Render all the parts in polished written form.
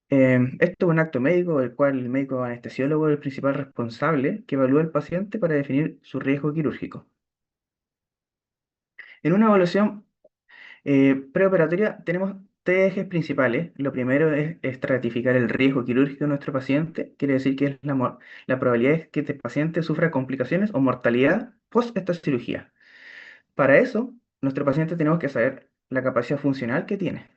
Esto es un acto médico del cual el médico anestesiólogo es el principal responsable que evalúa al paciente para definir su riesgo quirúrgico. En una evaluación preoperatoria tenemos tres ejes principales. Lo primero es estratificar el riesgo quirúrgico de nuestro paciente, quiere decir que es la probabilidad es que este paciente sufra complicaciones o mortalidad post esta cirugía. Para eso, nuestro paciente tenemos que saber la capacidad funcional que tiene,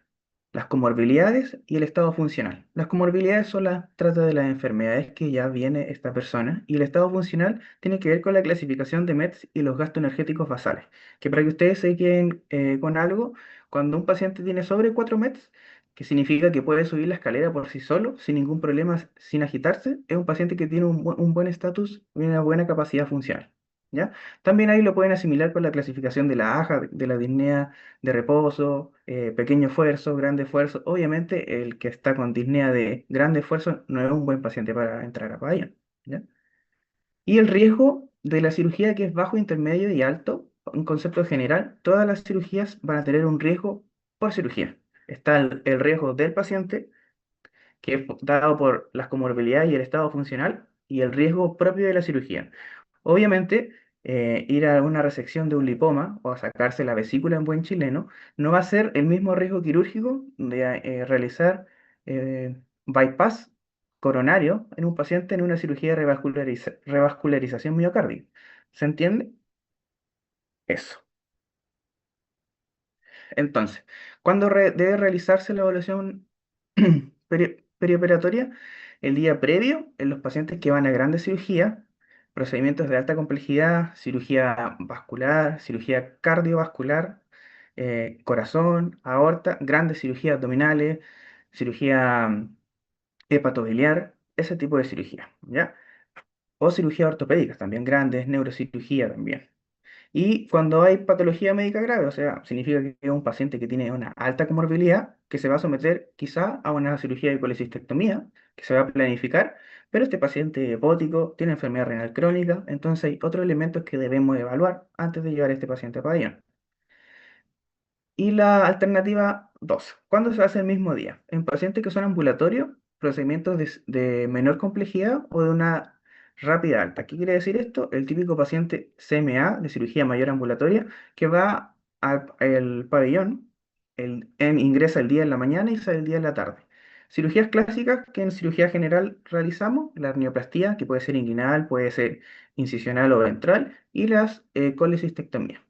las comorbilidades y el estado funcional. Las comorbilidades son las trata de las enfermedades que ya viene esta persona y el estado funcional tiene que ver con la clasificación de METs y los gastos energéticos basales. Que para que ustedes se queden con algo, cuando un paciente tiene sobre 4 METs, que significa que puede subir la escalera por sí solo, sin ningún problema, sin agitarse, es un paciente que tiene un buen estatus y una buena capacidad funcional. ¿Ya? También ahí lo pueden asimilar con la clasificación de la AJA, de la disnea de reposo, pequeño esfuerzo, grande esfuerzo. Obviamente, el que está con disnea de grande esfuerzo no es un buen paciente para entrar a pabellón, ¿ya? Y el riesgo de la cirugía que es bajo, intermedio y alto, un concepto general, todas las cirugías van a tener un riesgo por cirugía. Está el riesgo del paciente, que es dado por las comorbilidades y el estado funcional, y el riesgo propio de la cirugía. Obviamente, ir a una resección de un lipoma o a sacarse la vesícula en buen chileno no va a ser el mismo riesgo quirúrgico de realizar bypass coronario en un paciente en una cirugía de revascularización miocárdica. ¿Se entiende? Eso. Entonces, ¿cuándo debe realizarse la evaluación perioperatoria? El día previo en los pacientes que van a grandes cirugías, procedimientos de alta complejidad, cirugía vascular, cirugía cardiovascular, corazón, aorta, grandes cirugías abdominales, cirugía hepatobiliar, ese tipo de cirugía, ¿ya? O cirugía ortopédicas también grandes, neurocirugía también. Y cuando hay patología médica grave, o sea, significa que es un paciente que tiene una alta comorbilidad, que se va a someter quizá a una cirugía de colecistectomía, que se va a planificar, pero este paciente es hepático, tiene enfermedad renal crónica, entonces hay otros elementos que debemos evaluar antes de llevar a este paciente a pabellón. Y la alternativa 2, ¿cuándo se hace el mismo día? En pacientes que son ambulatorios, procedimientos de menor complejidad o de una rápida alta. ¿Qué quiere decir esto? El típico paciente CMA de cirugía mayor ambulatoria que va al pabellón, ingresa el día en la mañana y sale el día en la tarde. Cirugías clásicas que en cirugía general realizamos, la hernioplastia, que puede ser inguinal, puede ser incisional o ventral, y las colecistectomías.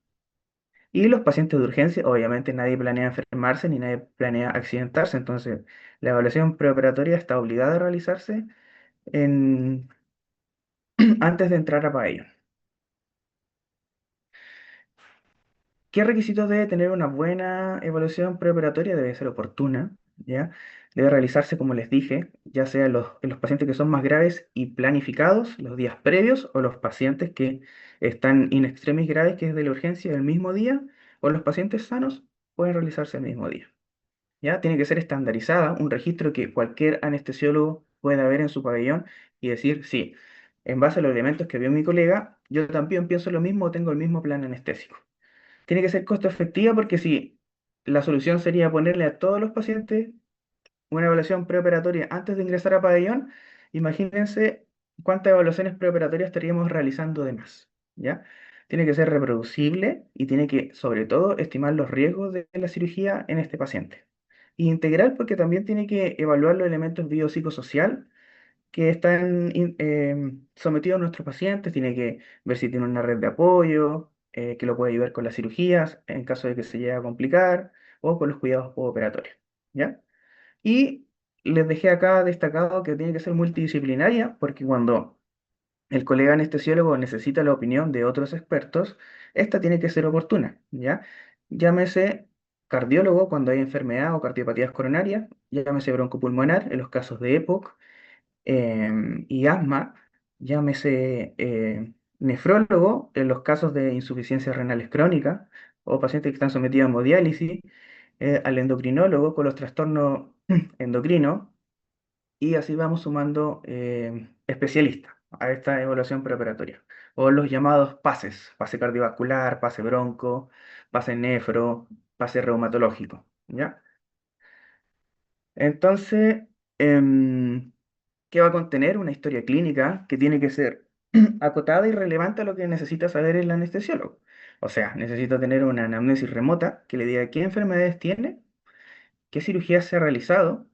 Y los pacientes de urgencia, obviamente nadie planea enfermarse ni nadie planea accidentarse, entonces la evaluación preoperatoria está obligada a realizarse en- antes de entrar a pabellón. ¿Qué requisitos debe tener una buena evaluación preoperatoria? Debe ser oportuna, ¿ya? Debe realizarse, como les dije, ya sea en los pacientes que son más graves y planificados los días previos, o los pacientes que están in extremis graves, que es de la urgencia del mismo día, o los pacientes sanos pueden realizarse el mismo día. ¿Ya? Tiene que ser estandarizada, un registro que cualquier anestesiólogo pueda ver en su pabellón y decir, sí, en base a los elementos que vio mi colega, yo también pienso lo mismo, tengo el mismo plan anestésico. Tiene que ser costo efectiva porque si la solución sería ponerle a todos los pacientes una evaluación preoperatoria antes de ingresar a pabellón, imagínense cuántas evaluaciones preoperatorias estaríamos realizando de más, ¿ya? Tiene que ser reproducible y tiene que, sobre todo, estimar los riesgos de la cirugía en este paciente. Y integral porque también tiene que evaluar los elementos biopsicosocial que están sometidos a nuestros pacientes, tiene que ver si tiene una red de apoyo, que lo puede ayudar con las cirugías en caso de que se llegue a complicar o con los cuidados postoperatorios, ¿ya? Y les dejé acá destacado que tiene que ser multidisciplinaria, porque cuando el colega anestesiólogo necesita la opinión de otros expertos, esta tiene que ser oportuna, ¿ya? Llámese cardiólogo cuando hay enfermedad o cardiopatías coronarias, llámese broncopulmonar en los casos de EPOC y asma, llámese nefrólogo en los casos de insuficiencias renales crónicas o pacientes que están sometidos a hemodiálisis, al endocrinólogo con los trastornos endocrinos y así vamos sumando especialistas a esta evaluación preoperatoria. O los llamados PASES, pase cardiovascular, pase bronco, pase nefro, pase reumatológico, ¿ya? Entonces, em, que va a contener una historia clínica que tiene que ser acotada y relevante a lo que necesita saber el anestesiólogo. O sea, necesita tener una anamnesis remota que le diga qué enfermedades tiene, qué cirugías se ha realizado,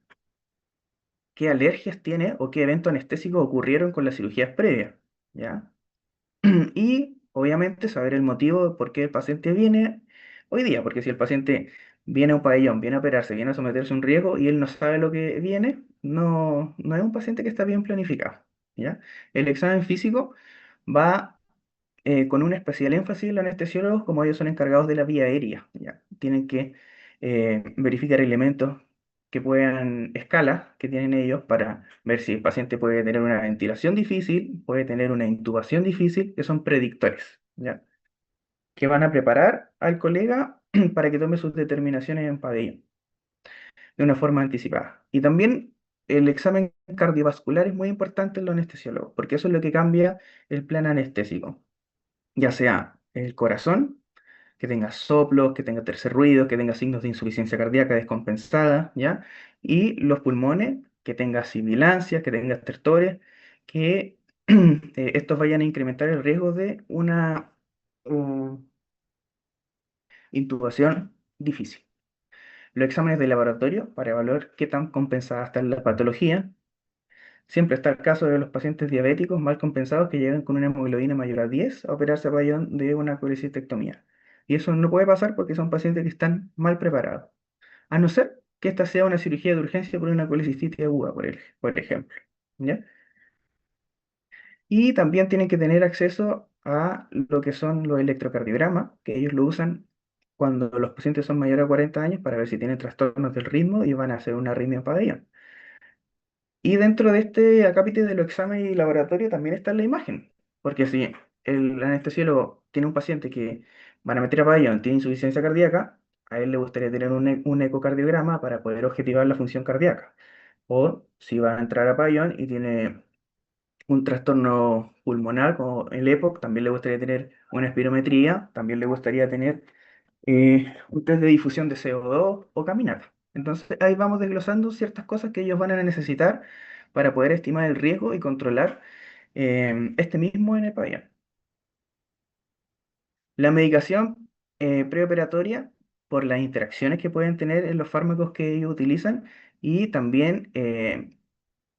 qué alergias tiene o qué eventos anestésicos ocurrieron con las cirugías previas, ¿ya? Y obviamente saber el motivo de por qué el paciente viene hoy día, porque si el paciente viene a un pabellón, viene a operarse, viene a someterse a un riesgo y él no sabe lo que viene, no es un paciente que está bien planificado, ¿ya? El examen físico va con un especial énfasis en los anestesiólogos, como ellos son encargados de la vía aérea, ¿ya? Tienen que verificar elementos que puedan, escalas que tienen ellos para ver si el paciente puede tener una ventilación difícil, puede tener una intubación difícil, que son predictores, ¿ya? Que van a preparar al colega para que tome sus determinaciones en pabellón de una forma anticipada. Y también el examen cardiovascular es muy importante en los anestesiólogos, porque eso es lo que cambia el plan anestésico, ya sea el corazón, que tenga soplos, que tenga tercer ruido, que tenga signos de insuficiencia cardíaca descompensada, ¿ya? Y los pulmones, que tenga sibilancias, que tenga estertores, que estos vayan a incrementar el riesgo de una uh, intubación difícil. Los exámenes de laboratorio para evaluar qué tan compensada está la patología. Siempre está el caso de los pacientes diabéticos mal compensados que llegan con una hemoglobina mayor a 10 a operarse a pabellón de una colecistectomía. Y eso no puede pasar porque son pacientes que están mal preparados. A no ser que esta sea una cirugía de urgencia por una colecistitis aguda, por ejemplo. ¿Ya? Y también tienen que tener acceso a lo que son los electrocardiogramas, que ellos lo usan cuando los pacientes son mayores a 40 años para ver si tienen trastornos del ritmo y van a hacer una arritmia en pabellón. Y dentro de este acápite de los exámenes y laboratorio también está la imagen, porque si el anestesiólogo tiene un paciente que van a meter a pabellón, tiene insuficiencia cardíaca, a él le gustaría tener un ecocardiograma para poder objetivar la función cardíaca. O si va a entrar a pabellón y tiene un trastorno pulmonar como el EPOC, también le gustaría tener una espirometría, también le gustaría tener un test de difusión de CO2 o caminata. Entonces ahí vamos desglosando ciertas cosas que ellos van a necesitar para poder estimar el riesgo y controlar este mismo en el pabellón. La medicación preoperatoria, por las interacciones que pueden tener en los fármacos que ellos utilizan y también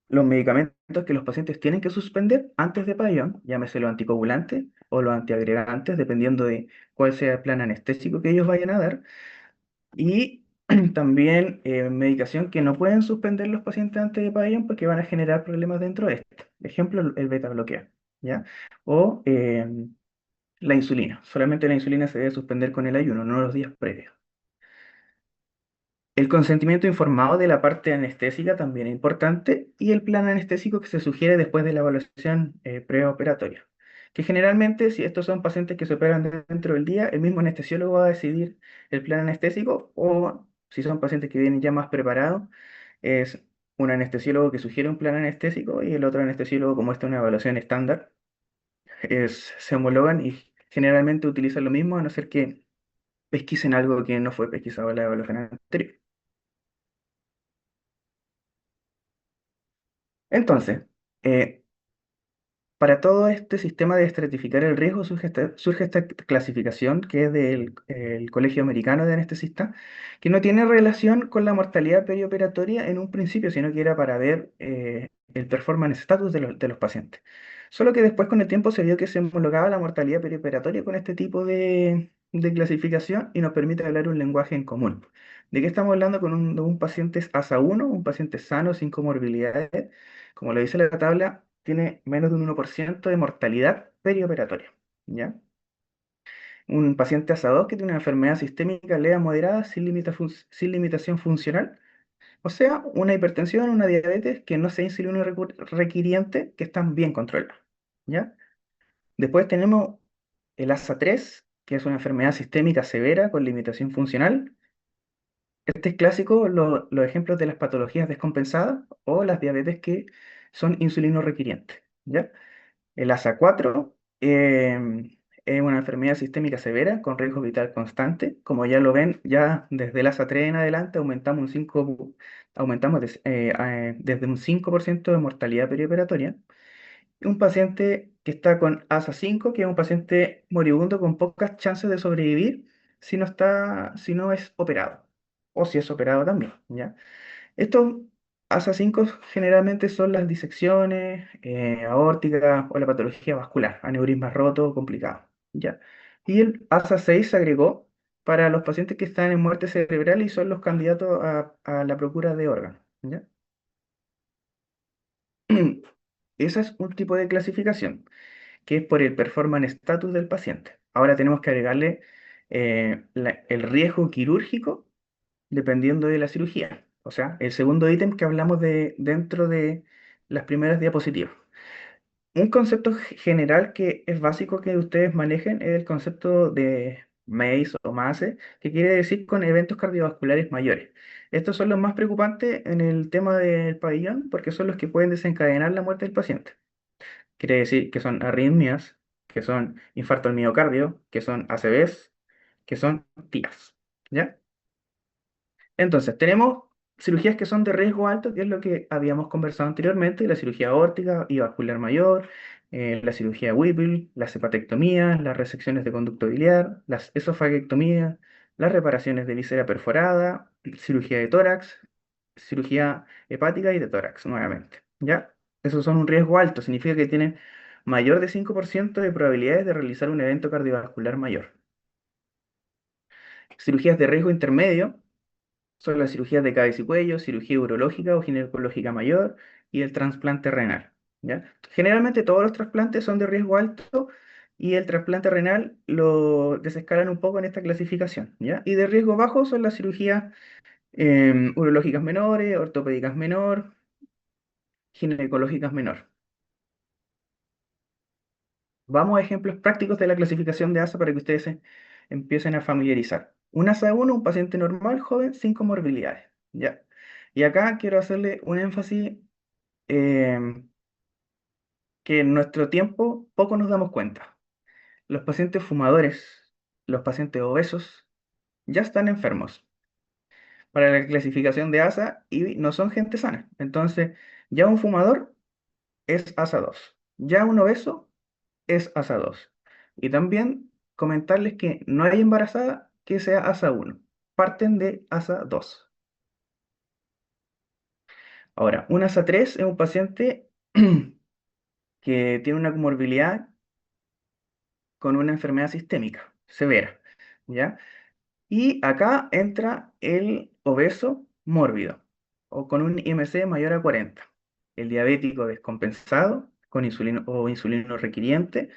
los medicamentos que los pacientes tienen que suspender antes de pabellón, llámese los anticoagulantes o los antiagregantes, dependiendo de cuál sea el plan anestésico que ellos vayan a dar. Y también medicación que no pueden suspender los pacientes antes de pabellón porque van a generar problemas dentro de esto. Ejemplo, el beta bloqueo, ¿ya? O la insulina. Solamente la insulina se debe suspender con el ayuno, no los días previos. El consentimiento informado de la parte anestésica también es importante y el plan anestésico que se sugiere después de la evaluación preoperatoria. Que generalmente, si estos son pacientes que se operan dentro del día, el mismo anestesiólogo va a decidir el plan anestésico o si son pacientes que vienen ya más preparados, es un anestesiólogo que sugiere un plan anestésico y el otro anestesiólogo, como esta es una evaluación estándar, se homologan y generalmente utilizan lo mismo a no ser que pesquisen algo que no fue pesquisado en la evaluación anterior. Entonces, eh, para todo este sistema de estratificar el riesgo surge esta clasificación que es del el Colegio Americano de Anestesistas, que no tiene relación con la mortalidad perioperatoria en un principio, sino que era para ver el performance status de los pacientes. Solo que después con el tiempo se vio que se homologaba la mortalidad perioperatoria con este tipo de clasificación y nos permite hablar un lenguaje en común. ¿De qué estamos hablando con un paciente ASA 1, un paciente sano, sin comorbilidades? Como lo dice la tabla, tiene menos de un 1% de mortalidad perioperatoria, ¿ya? Un paciente ASA2 que tiene una enfermedad sistémica leve a moderada sin limitación funcional, o sea, una hipertensión, una diabetes que no sea insulino requiriente, que están bien controladas, ¿ya? Después tenemos el ASA3, que es una enfermedad sistémica severa con limitación funcional. Este es clásico, los ejemplos de las patologías descompensadas o las diabetes que son insulino requirientes, ¿ya? El ASA4 es una enfermedad sistémica severa con riesgo vital constante. Como ya lo ven, ya desde el ASA 3 en adelante aumentamos desde un 5% de mortalidad perioperatoria. Un paciente que está con ASA 5, que es un paciente moribundo con pocas chances de sobrevivir si no es operado, o si es operado también, ¿ya? Estos ASA 5 generalmente son las disecciones aórticas o la patología vascular, aneurismas rotos complicados, ¿ya? Y el ASA 6 se agregó para los pacientes que están en muerte cerebral y son los candidatos a la procura de órganos, ¿ya? Ese es un tipo de clasificación, que es por el performance status del paciente. Ahora tenemos que agregarle el riesgo quirúrgico dependiendo de la cirugía. O sea, el segundo ítem que hablamos de dentro de las primeras diapositivas. Un concepto general que es básico que ustedes manejen es el concepto de MACE o MACE, que quiere decir con eventos cardiovasculares mayores. Estos son los más preocupantes en el tema del pabellón porque son los que pueden desencadenar la muerte del paciente. Quiere decir que son arritmias, que son infarto al miocardio, que son ACVs, que son TIAs. ¿Ya? Entonces, tenemos cirugías que son de riesgo alto, que es lo que habíamos conversado anteriormente, la cirugía aórtica y vascular mayor, la cirugía Whipple, las hepatectomías, las resecciones de conducto biliar, las esofaguectomías, las reparaciones de víscera perforada, cirugía de tórax, cirugía hepática y de tórax, nuevamente. ¿Ya? Esos son un riesgo alto, significa que tienen mayor de 5% de probabilidades de realizar un evento cardiovascular mayor. Cirugías de riesgo intermedio son las cirugías de cabeza y cuello, cirugía urológica o ginecológica mayor y el trasplante renal, ¿ya? Generalmente todos los trasplantes son de riesgo alto y el trasplante renal lo desescalan un poco en esta clasificación, ¿ya? Y de riesgo bajo son las cirugías urológicas menores, ortopédicas menor, ginecológicas menor. Vamos a ejemplos prácticos de la clasificación de ASA para que ustedes se empiecen a familiarizar. Un ASA 1, un paciente normal, joven, sin comorbilidades, ¿ya? Y acá quiero hacerle un énfasis eh, que en nuestro tiempo poco nos damos cuenta. Los pacientes fumadores, los pacientes obesos, ya están enfermos para la clasificación de ASA y no son gente sana. Entonces, ya un fumador es ASA 2, ya un obeso es ASA 2. Y también comentarles que no hay embarazada que sea ASA 1, parten de ASA 2. Ahora, un ASA 3 es un paciente que tiene una comorbilidad con una enfermedad sistémica severa, ¿ya? Y acá entra el obeso mórbido o con un IMC mayor a 40, el diabético descompensado con insulino o insulino requiriente,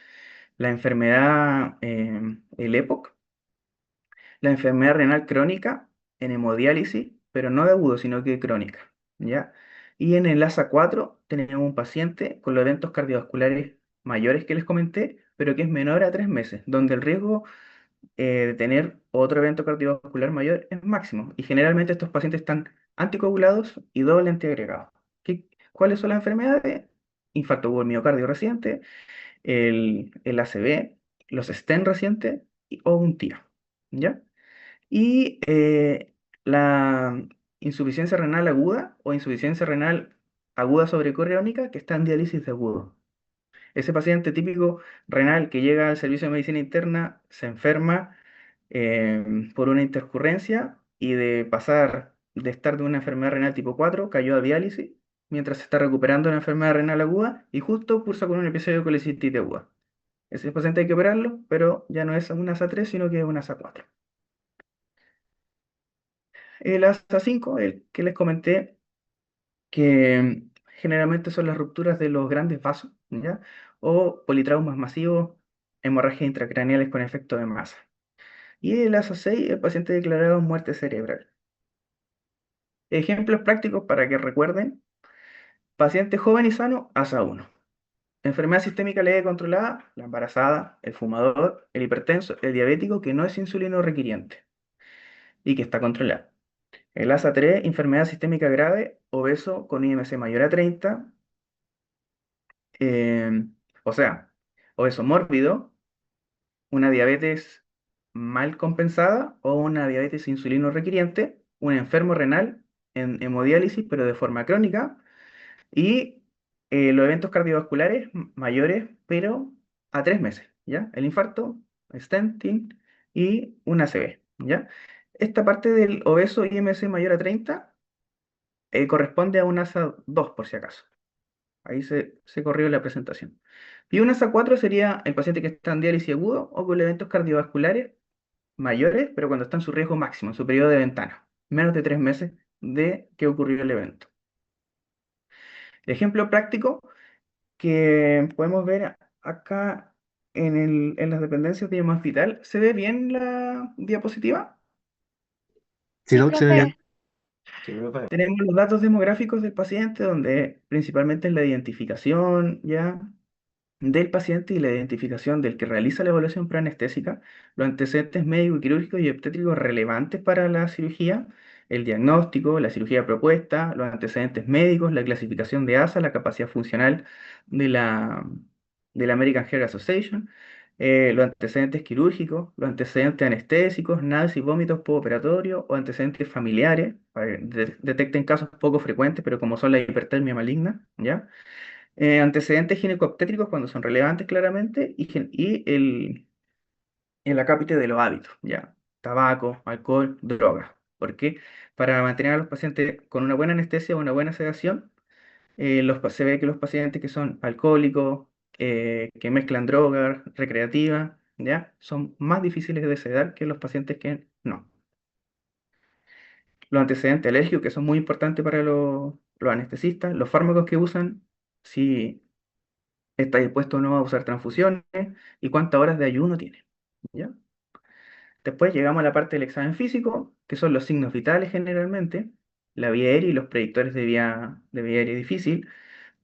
la enfermedad, el EPOC, la enfermedad renal crónica en hemodiálisis, pero no de agudo, sino que crónica, ¿ya? Y en el ASA 4 tenemos un paciente con los eventos cardiovasculares mayores que les comenté, pero que es menor a 3 meses, donde el riesgo de tener otro evento cardiovascular mayor es máximo. Y generalmente estos pacientes están anticoagulados y doble antiagregados. ¿Cuáles son las enfermedades? Infarto por miocardio reciente, el ACV, los stent recientes o un TIA. ¿Ya? Y la insuficiencia renal aguda o insuficiencia renal aguda sobrecoriónica que está en diálisis de agudo. Ese paciente típico renal que llega al servicio de medicina interna se enferma por una intercurrencia y de pasar de estar de una enfermedad renal tipo 4 cayó a diálisis mientras se está recuperando de una enfermedad renal aguda y justo cursa con un episodio de colecistitis aguda. Ese paciente hay que operarlo, pero ya no es una ASA 3, sino que es una ASA 4. El ASA 5, el que les comenté, que generalmente son las rupturas de los grandes vasos, ¿ya? O politraumas masivos, hemorragias intracraneales con efecto de masa. Y el ASA 6, el paciente declarado muerte cerebral. Ejemplos prácticos para que recuerden: paciente joven y sano, ASA 1. Enfermedad sistémica leve controlada, la embarazada, el fumador, el hipertenso, el diabético que no es insulino requiriente y que está controlado. El ASA 3, enfermedad sistémica grave, obeso con IMC mayor a 30, eh, o sea, obeso mórbido, una diabetes mal compensada o una diabetes insulino requiriente, un enfermo renal en hemodiálisis, pero de forma crónica, y los eventos cardiovasculares mayores, pero a 3 meses, ¿ya? El infarto, stenting y una ACV, ¿ya? Esta parte del obeso IMC mayor a 30 corresponde a un ASA 2 por si acaso. Ahí se corrió la presentación. Y un ASA 4 sería el paciente que está en diálisis agudo o con eventos cardiovasculares mayores, pero cuando está en su riesgo máximo, en su periodo de ventana, menos de 3 meses de que ocurrió el evento. El ejemplo práctico que podemos ver acá en las dependencias de más vital, ¿se ve bien la diapositiva? Sí, Sí, Doc, se ve profe. ¿Ya? bien. Sí, profe. Tenemos los datos demográficos del paciente, donde principalmente es la identificación, ¿ya? Del paciente y la identificación del que realiza la evaluación preanestésica, los antecedentes médicos, quirúrgicos y obstétricos relevantes para la cirugía, el diagnóstico, la cirugía propuesta, los antecedentes médicos, la clasificación de ASA, la capacidad funcional de la American Heart Association, los antecedentes quirúrgicos, los antecedentes anestésicos, náuseas y vómitos postoperatorios o antecedentes familiares, para que detecten casos poco frecuentes, pero como son la hipertermia maligna, ¿ya? Antecedentes ginecobstétricos cuando son relevantes claramente el acápite de los hábitos, ¿ya? Tabaco, alcohol, drogas. ¿Por qué? Para mantener a los pacientes con una buena anestesia o una buena sedación, se ve que los pacientes que son alcohólicos, que mezclan drogas recreativas, ¿ya? Son más difíciles de sedar que los pacientes que no. Los antecedentes alérgicos, que son muy importantes para los anestesistas, los fármacos que usan, si está dispuesto o no a usar transfusiones y cuántas horas de ayuno tiene. ¿Ya? Después llegamos a la parte del examen físico, que son los signos vitales generalmente, la vía aérea y los predictores de vía aérea difícil,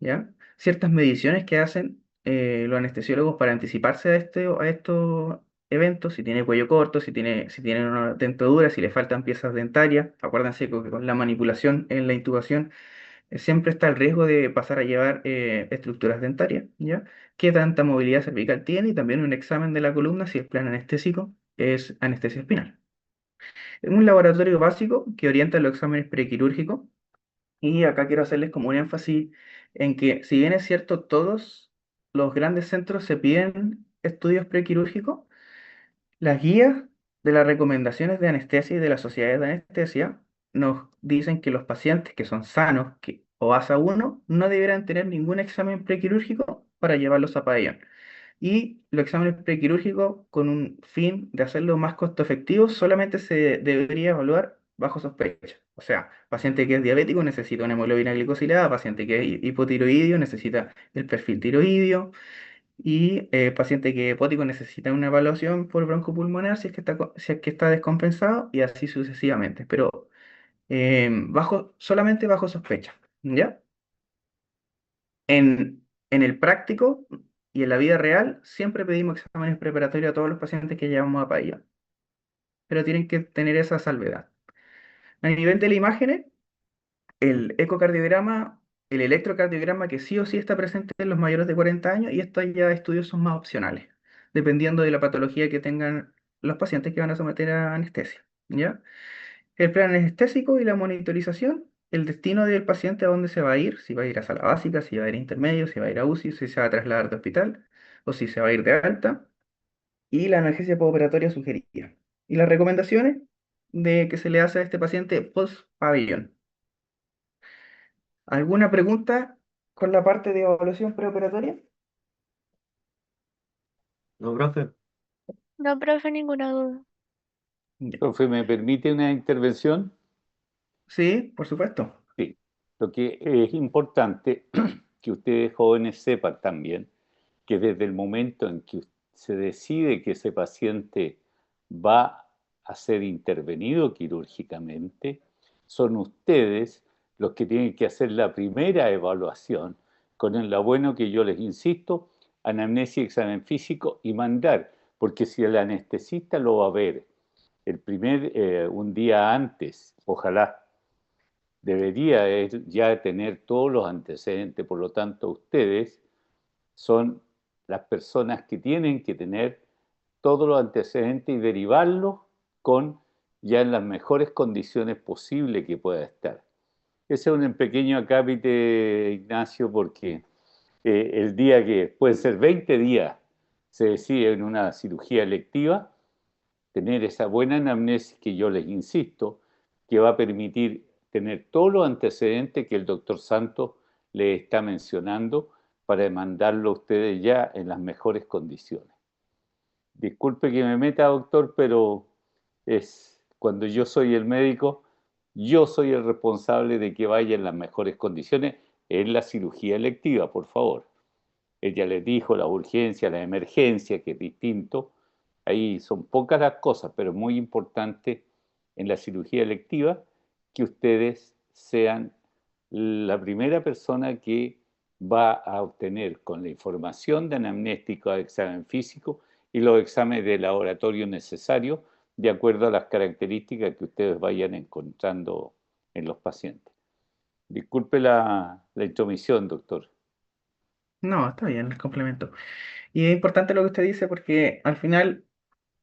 ¿ya? Ciertas mediciones que hacen los anestesiólogos para anticiparse a estos eventos, si tiene cuello corto, si tiene una dentadura, si le faltan piezas dentarias. Acuérdense que con la manipulación en la intubación siempre está el riesgo de pasar a llevar estructuras dentarias, ¿ya? ¿Qué tanta movilidad cervical tiene? Y también un examen de la columna si el plan anestésico es anestesia espinal. Es un laboratorio básico que orienta los exámenes prequirúrgicos y acá quiero hacerles como un énfasis en que si bien es cierto, todos los grandes centros se piden estudios prequirúrgicos, las guías de las recomendaciones de anestesia y de las sociedades de anestesia nos dicen que los pacientes que son sanos o ASA 1 no deberán tener ningún examen prequirúrgico para llevarlos a pabellón. Y los exámenes prequirúrgicos, con un fin de hacerlo más costo efectivo, solamente se debería evaluar bajo sospecha. O sea, paciente que es diabético necesita una hemoglobina glicosilada, paciente que es hipotiroidio necesita el perfil tiroidio, y paciente que es hepático necesita una evaluación por broncopulmonar si es que está descompensado y así sucesivamente, pero solamente bajo sospecha, ¿ya? En el práctico y en la vida real siempre pedimos exámenes preparatorios a todos los pacientes que llevamos a pabellón, pero tienen que tener esa salvedad. A nivel de las imágenes, el ecocardiograma, el electrocardiograma que sí o sí está presente en los mayores de 40 años y estos ya estudios son más opcionales, dependiendo de la patología que tengan los pacientes que van a someter a anestesia, ¿ya? El plan anestésico y la monitorización, el destino del paciente a dónde se va a ir, si va a ir a sala básica, si va a ir a intermedio, si va a ir a UCI, si se va a trasladar de hospital o si se va a ir de alta, y la analgesia postoperatoria sugerida. Y las recomendaciones de que se le hace a este paciente post pabellón. ¿Alguna pregunta con la parte de evaluación preoperatoria? No, profe. No, profe, ninguna duda. Ya. Profe, ¿me permite una intervención? Sí, por supuesto. Sí. Lo que es importante que ustedes jóvenes sepan también que desde el momento en que se decide que ese paciente va a ser intervenido quirúrgicamente, son ustedes los que tienen que hacer la primera evaluación con el bueno que yo les insisto, anamnesia, examen físico y mandar, porque si el anestesista lo va a ver un día antes, ojalá, debería él ya tener todos los antecedentes, por lo tanto ustedes son las personas que tienen que tener todos los antecedentes y derivarlos con ya en las mejores condiciones posibles que pueda estar. Ese es un pequeño acápite, Ignacio, porque el día que, pueden ser 20 días, se decide en una cirugía electiva, tener esa buena anamnesis que yo les insisto, que va a permitir tener todos los antecedentes que el doctor Santos les está mencionando para mandarlo a ustedes ya en las mejores condiciones. Disculpe que me meta, doctor, pero es cuando yo soy el médico, yo soy el responsable de que vaya en las mejores condiciones en la cirugía electiva, por favor. Ella les dijo la urgencia, la emergencia, que es distinto. Ahí son pocas las cosas, pero muy importante en la cirugía electiva que ustedes sean la primera persona que va a obtener con la información de anamnéstico de examen físico y los exámenes de laboratorio necesarios de acuerdo a las características que ustedes vayan encontrando en los pacientes. Disculpe la intromisión, doctor. No, está bien, les complemento. Y es importante lo que usted dice porque al final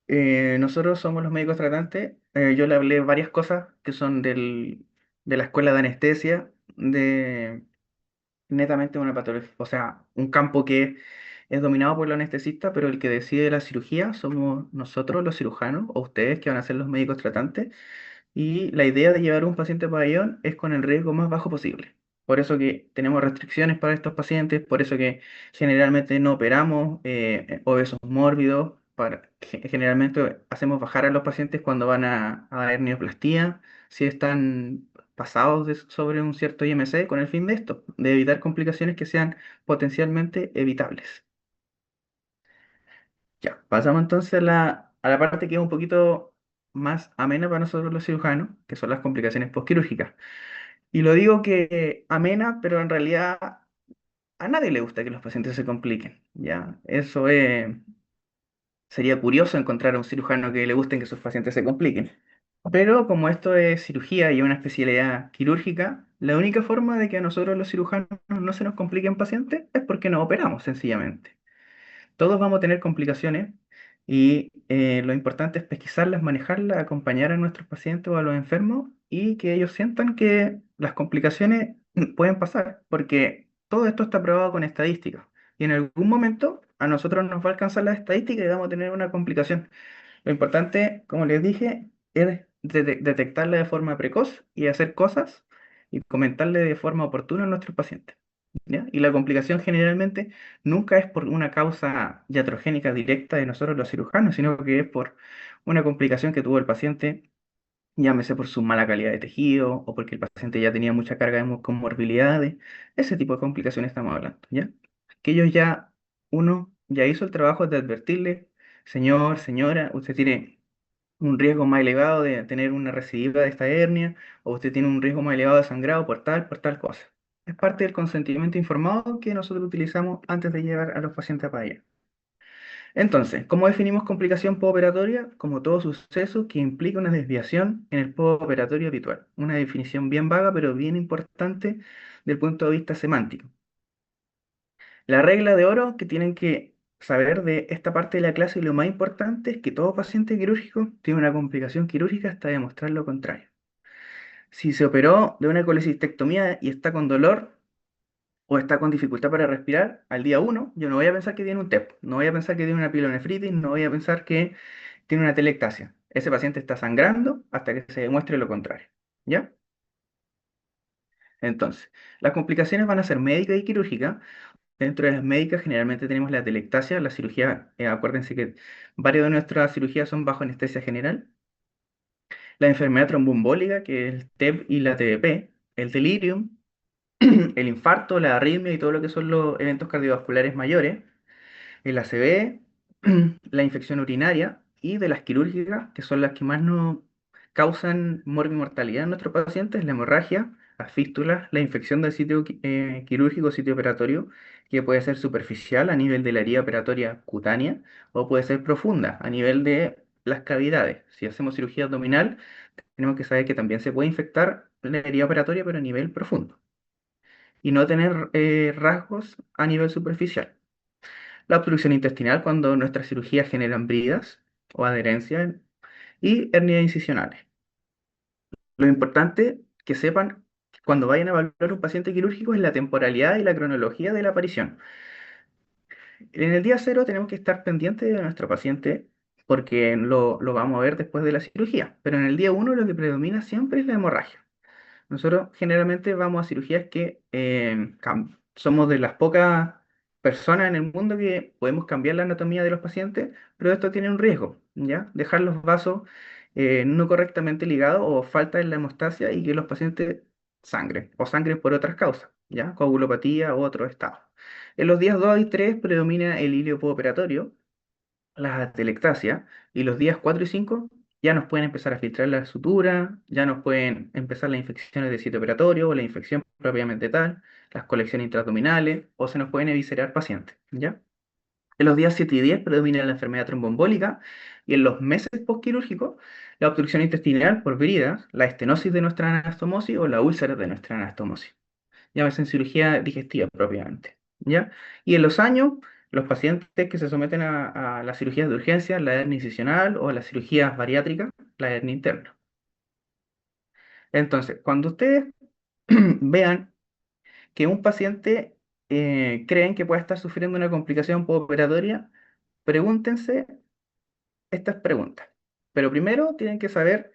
nosotros somos los médicos tratantes. Yo le hablé varias cosas que son de la escuela de anestesia, de netamente una patología, o sea, un campo que es dominado por el anestesista, pero el que decide la cirugía somos nosotros los cirujanos o ustedes que van a ser los médicos tratantes. Y la idea de llevar un paciente a pabellón es con el riesgo más bajo posible. Por eso que tenemos restricciones para estos pacientes, por eso que generalmente no operamos obesos mórbidos, generalmente hacemos bajar a los pacientes cuando van a hernioplastia, si están pasados sobre un cierto IMC, con el fin de esto, de evitar complicaciones que sean potencialmente evitables. Ya, pasamos entonces a la parte que es un poquito más amena para nosotros los cirujanos, que son las complicaciones postquirúrgicas. Y lo digo que amena, pero en realidad a nadie le gusta que los pacientes se compliquen. Ya, sería curioso encontrar a un cirujano que le guste que sus pacientes se compliquen. Pero como esto es cirugía y una especialidad quirúrgica, la única forma de que a nosotros los cirujanos no se nos compliquen pacientes es porque no operamos, sencillamente. Todos vamos a tener complicaciones y lo importante es pesquisarlas, manejarlas, acompañar a nuestros pacientes o a los enfermos y que ellos sientan que las complicaciones pueden pasar, porque todo esto está probado con estadísticas y en algún momento a nosotros nos va a alcanzar la estadística y vamos a tener una complicación. Lo importante, como les dije, es detectarla de forma precoz y hacer cosas y comentarle de forma oportuna a nuestros pacientes. ¿Ya? Y la complicación generalmente nunca es por una causa iatrogénica directa de nosotros los cirujanos, sino que es por una complicación que tuvo el paciente, llámese por su mala calidad de tejido o porque el paciente ya tenía mucha carga de comorbilidades. Ese tipo de complicaciones estamos hablando, ¿ya? Que ellos ya, uno ya hizo el trabajo de advertirle, señor, señora, usted tiene un riesgo más elevado de tener una recidiva de esta hernia, o usted tiene un riesgo más elevado de sangrado por tal cosa. Es parte del consentimiento informado que nosotros utilizamos antes de llevar a los pacientes para allá. Entonces, ¿cómo definimos complicación postoperatoria? Como todo suceso que implica una desviación en el postoperatorio habitual. Una definición bien vaga, pero bien importante del punto de vista semántico. La regla de oro que tienen que saber de esta parte de la clase y lo más importante es que todo paciente quirúrgico tiene una complicación quirúrgica hasta demostrar lo contrario. Si se operó de una colecistectomía y está con dolor o está con dificultad para respirar, al día uno yo no voy a pensar que tiene un TEP, no voy a pensar que tiene una pilonefritis, no voy a pensar que tiene una telectasia. Ese paciente está sangrando hasta que se demuestre lo contrario. ¿Ya? Entonces, las complicaciones van a ser médicas y quirúrgicas. Dentro de las médicas generalmente tenemos la telectasia, la cirugía, acuérdense que varias de nuestras cirugías son bajo anestesia general, la enfermedad tromboembólica, que es el TEP y la TBP, el delirium, el infarto, la arritmia y todo lo que son los eventos cardiovasculares mayores, el ACV, la infección urinaria y de las quirúrgicas, que son las que más nos causan morbimortalidad en nuestros pacientes, la hemorragia, las fístulas, la infección del sitio quirúrgico, sitio operatorio, que puede ser superficial a nivel de la herida operatoria cutánea o puede ser profunda a nivel de las cavidades. Si hacemos cirugía abdominal, tenemos que saber que también se puede infectar la herida operatoria, pero a nivel profundo y no tener rasgos a nivel superficial. La obstrucción intestinal cuando nuestras cirugías generan bridas o adherencia y hernias incisionales. Lo importante que sepan cuando vayan a evaluar un paciente quirúrgico es la temporalidad y la cronología de la aparición. En el día cero tenemos que estar pendientes de nuestro paciente porque lo vamos a ver después de la cirugía, pero en el día uno lo que predomina siempre es la hemorragia. Nosotros generalmente vamos a cirugías que somos de las pocas personas en el mundo que podemos cambiar la anatomía de los pacientes, pero esto tiene un riesgo, ¿ya? Dejar los vasos no correctamente ligados o falta en la hemostasia y que los pacientes sangren o sangren por otras causas, ¿ya? Coagulopatía u otros estados. En los días 2 y 3 predomina el hilio postoperatorio, las atelectasias, y los días 4 y 5 ya nos pueden empezar a filtrar la sutura, ya nos pueden empezar las infecciones de sitio operatorio o la infección propiamente tal, las colecciones intraabdominales o se nos pueden eviscerar pacientes, ¿ya? En los días 7 y 10 predomina la enfermedad tromboembólica y en los meses postquirúrgicos la obstrucción intestinal por bridas, la estenosis de nuestra anastomosis o la úlcera de nuestra anastomosis, llámese en cirugía digestiva propiamente, ¿ya? Y en los años, los pacientes que se someten a las cirugías de urgencia, la hernia incisional o a las cirugías bariátricas, la hernia interna. Entonces, cuando ustedes vean que un paciente creen que puede estar sufriendo una complicación postoperatoria, pregúntense estas preguntas. Pero primero tienen que saber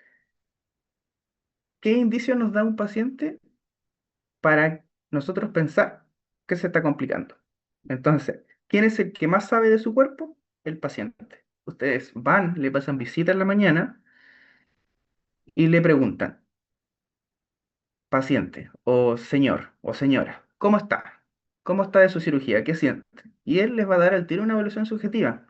qué indicios nos da un paciente para nosotros pensar que se está complicando. Entonces, ¿quién es el que más sabe de su cuerpo? El paciente. Ustedes van, le pasan visita en la mañana y le preguntan, paciente o señor o señora, ¿cómo está? ¿Cómo está de su cirugía? ¿Qué siente? Y él les va a dar al tiro una evaluación subjetiva.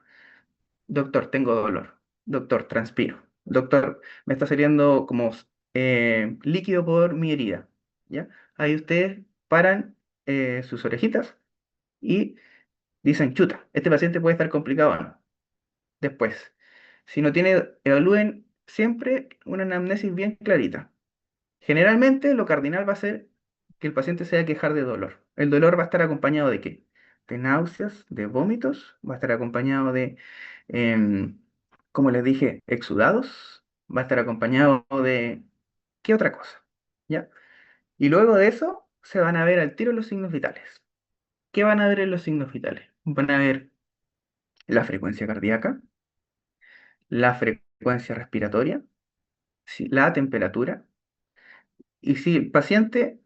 Doctor, tengo dolor. Doctor, transpiro. Doctor, me está saliendo como líquido por mi herida. ¿Ya? Ahí ustedes paran sus orejitas y dicen, chuta, este paciente puede estar complicado o no. Después, si no tiene, evalúen siempre una anamnesis bien clarita. Generalmente lo cardinal va a ser que el paciente se va a quejar de dolor. El dolor va a estar acompañado de qué? De náuseas, de vómitos, va a estar acompañado de, em, como les dije, exudados, va a estar acompañado de ¿qué otra cosa? ¿Ya? Y luego de eso se van a ver al tiro los signos vitales. ¿Qué van a ver en los signos vitales? Van a ver la frecuencia cardíaca, la frecuencia respiratoria, la temperatura, y si el paciente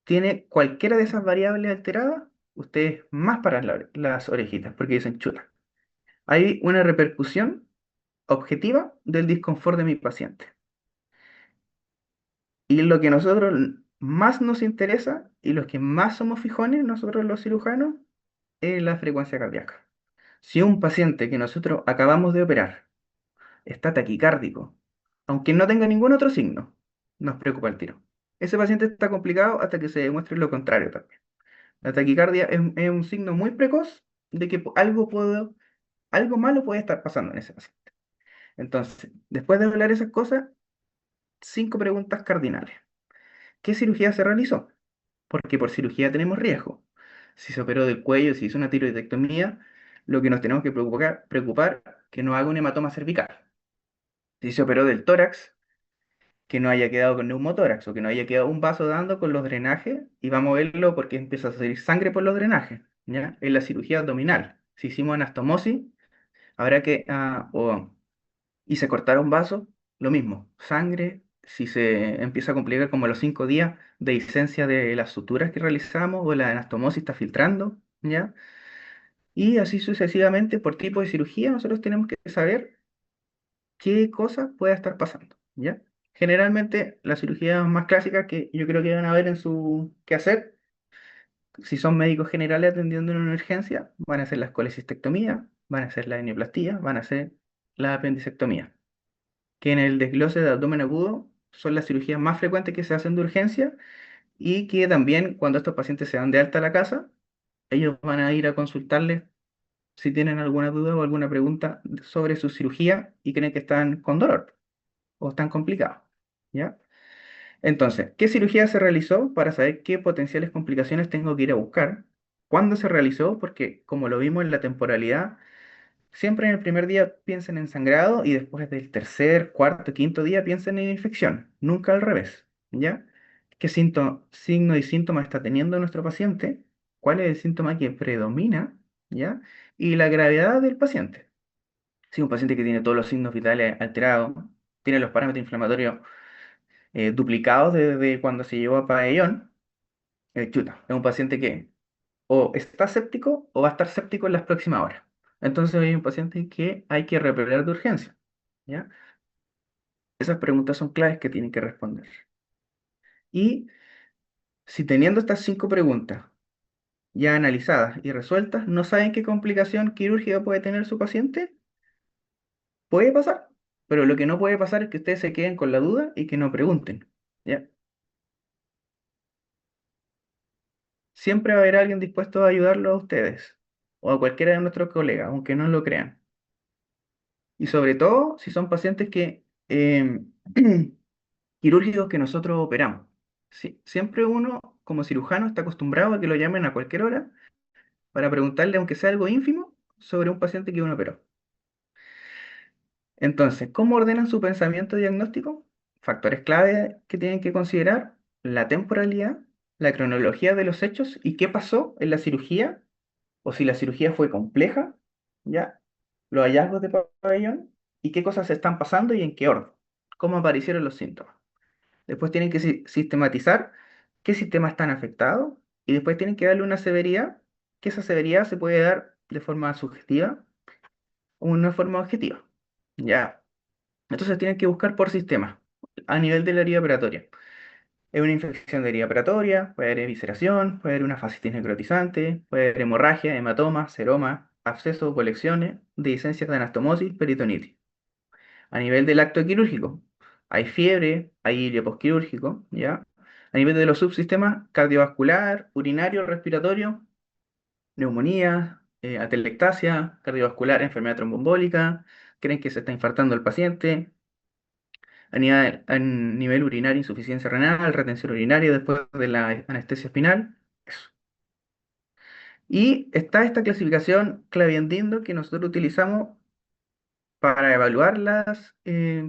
tiene cualquiera de esas variables alteradas, ustedes más paran las orejitas porque dicen, chuta, hay una repercusión objetiva del disconfort de mi paciente. Y lo que nosotros más nos interesa y los que más somos fijones, nosotros los cirujanos, es la frecuencia cardíaca. Si un paciente que nosotros acabamos de operar está taquicárdico, aunque no tenga ningún otro signo, nos preocupa el tiro. Ese paciente está complicado hasta que se demuestre lo contrario también. La taquicardia es un signo muy precoz de que algo malo puede estar pasando en ese paciente. Entonces, después de hablar esas cosas, 5 preguntas cardinales. ¿Qué cirugía se realizó? Porque por cirugía tenemos riesgo. Si se operó del cuello, si hizo una tiroidectomía, lo que nos tenemos que preocupar que no haga un hematoma cervical. Si se operó del tórax, que no haya quedado con neumotórax o que no haya quedado un vaso dando con los drenajes y va a moverlo porque empieza a salir sangre por los drenajes, ¿ya? En la cirugía abdominal, si hicimos anastomosis, habrá que, y se cortaron vasos, lo mismo, sangre, si se empieza a complicar como a los 5 días de licencia de las suturas que realizamos o la anastomosis está filtrando, ¿ya? Y así sucesivamente por tipo de cirugía nosotros tenemos que saber qué cosa puede estar pasando, ¿ya? Generalmente las cirugías más clásicas que yo creo que van a ver en su quehacer, si son médicos generales atendiendo en una emergencia, van a ser las colecistectomías, van a ser la enioplastia, van a ser la apendicectomía, que en el desglose de abdomen agudo son las cirugías más frecuentes que se hacen de urgencia y que también cuando estos pacientes se dan de alta a la casa, ellos van a ir a consultarles si tienen alguna duda o alguna pregunta sobre su cirugía y creen que están con dolor o están complicados, ¿ya? Entonces, ¿qué cirugía se realizó para saber qué potenciales complicaciones tengo que ir a buscar? cuándo se realizó, porque como lo vimos en la temporalidad, siempre en el primer día piensen en sangrado y después del tercer, cuarto, quinto día piensen en infección, nunca al revés, ¿ya? ¿Qué signo y síntoma está teniendo nuestro paciente? ¿Cuál es el síntoma que predomina? ¿Ya? Y la gravedad del paciente. Si un paciente que tiene todos los signos vitales alterados, tiene los parámetros inflamatorios duplicados desde cuando se llevó a pabellón, chuta, es un paciente que o está séptico o va a estar séptico en las próximas horas. Entonces hay un paciente que hay que repeler de urgencia, ¿ya? Esas preguntas son claves que tienen que responder. Y si teniendo estas 5 preguntas ya analizadas y resueltas, no saben qué complicación quirúrgica puede tener su paciente, puede pasar. Pero lo que no puede pasar es que ustedes se queden con la duda y que no pregunten, ¿ya? Siempre va a haber alguien dispuesto a ayudarlo a ustedes o a cualquiera de nuestros colegas, aunque no lo crean. Y sobre todo si son pacientes que quirúrgicos que nosotros operamos. Sí, siempre uno, como cirujano, está acostumbrado a que lo llamen a cualquier hora para preguntarle, aunque sea algo ínfimo, sobre un paciente que uno operó. Entonces, ¿cómo ordenan su pensamiento diagnóstico? Factores clave que tienen que considerar: la temporalidad, la cronología de los hechos y qué pasó en la cirugía, o si la cirugía fue compleja, ¿ya? Los hallazgos de pabellón y qué cosas están pasando y en qué orden, cómo aparecieron los síntomas. Después tienen que sistematizar qué sistemas están afectados y después tienen que darle una severidad, que esa severidad se puede dar de forma subjetiva o una forma objetiva. Ya. Entonces tienen que buscar por sistema a nivel de la herida operatoria. Es una infección de herida operatoria, puede haber evisceración, puede haber una fascitis necrotizante, puede haber hemorragia, hematoma, seroma, absceso, colecciones, dehiscencias de anastomosis, peritonitis. A nivel del acto quirúrgico, hay fiebre, hay ilio posquirúrgico, ¿ya? A nivel de los subsistemas cardiovascular, urinario, respiratorio, neumonía, atelectasia, cardiovascular, enfermedad tromboembólica, creen que se está infartando el paciente. A nivel urinario, insuficiencia renal, retención urinaria después de la anestesia espinal. Eso. Y está esta clasificación Claviendindo que nosotros utilizamos para evaluar las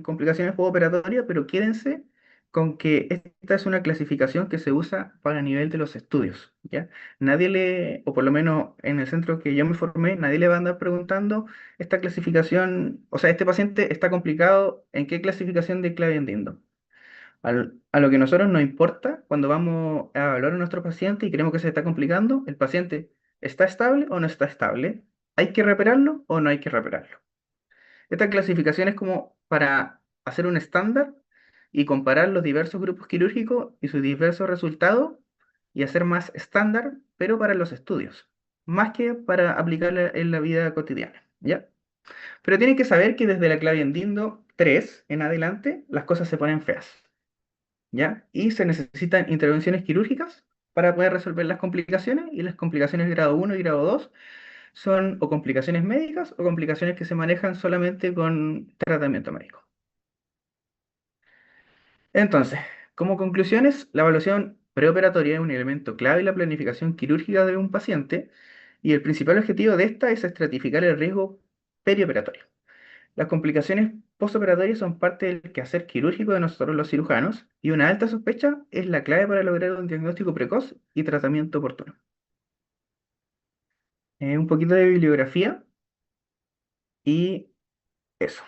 complicaciones postoperatorias, pero quédense con que esta es una clasificación que se usa para el nivel de los estudios, ¿ya? Nadie o por lo menos en el centro que yo me formé, nadie le va a andar preguntando esta clasificación, o sea, este paciente está complicado, ¿en qué clasificación de Claviendindo? A lo que a nosotros nos importa cuando vamos a evaluar a nuestro paciente y creemos que se está complicando, el paciente ¿está estable o no está estable? ¿Hay que repararlo o no hay que repararlo? Esta clasificación es como para hacer un estándar y comparar los diversos grupos quirúrgicos y sus diversos resultados y hacer más estándar, pero para los estudios, más que para aplicarla en la vida cotidiana, ¿ya? Pero tienen que saber que desde la Claviendindo 3 en adelante las cosas se ponen feas, ¿ya? Y se necesitan intervenciones quirúrgicas para poder resolver las complicaciones, y las complicaciones grado 1 y grado 2 son o complicaciones médicas o complicaciones que se manejan solamente con tratamiento médico. Entonces, como conclusiones, la evaluación preoperatoria es un elemento clave en la planificación quirúrgica de un paciente y el principal objetivo de esta es estratificar el riesgo perioperatorio. Las complicaciones postoperatorias son parte del quehacer quirúrgico de nosotros los cirujanos y una alta sospecha es la clave para lograr un diagnóstico precoz y tratamiento oportuno. Un poquito de bibliografía y eso.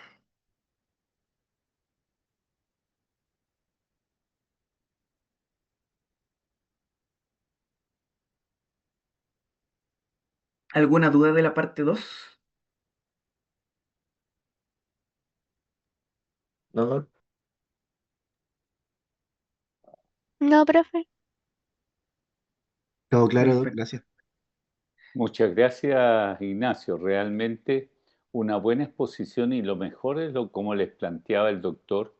¿Alguna duda de la parte 2? No, No, profe. todo claro, Doc, Perfecto. gracias. Muchas gracias, Ignacio. Realmente una buena exposición y lo mejor es como les planteaba el doctor,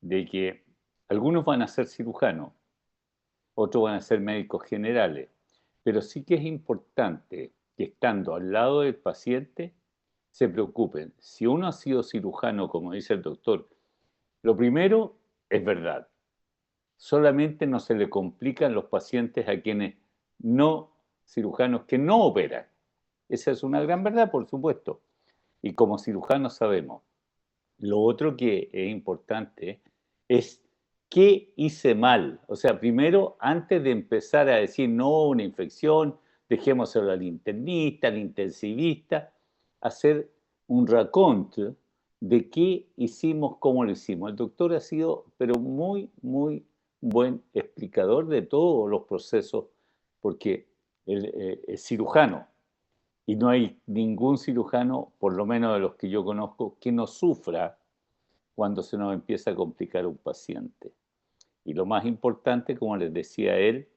de que algunos van a ser cirujanos, otros van a ser médicos generales, pero sí que es importante que estando al lado del paciente se preocupen. Si uno ha sido cirujano, como dice el doctor, lo primero es verdad. Solamente no se le complican los pacientes a quienes no cirujanos que no operan. Esa es una gran verdad, por supuesto. Y como cirujanos sabemos. Lo otro que es importante es qué hice mal. O sea, primero, antes de empezar a decir no, una infección, dejémoselo al internista, al intensivista, hacer un raconte de qué hicimos, cómo lo hicimos. El doctor ha sido, pero muy, muy buen explicador de todos los procesos, porque es cirujano. Y no hay ningún cirujano, por lo menos de los que yo conozco, que no sufra cuando se nos empieza a complicar un paciente. Y lo más importante, como les decía él,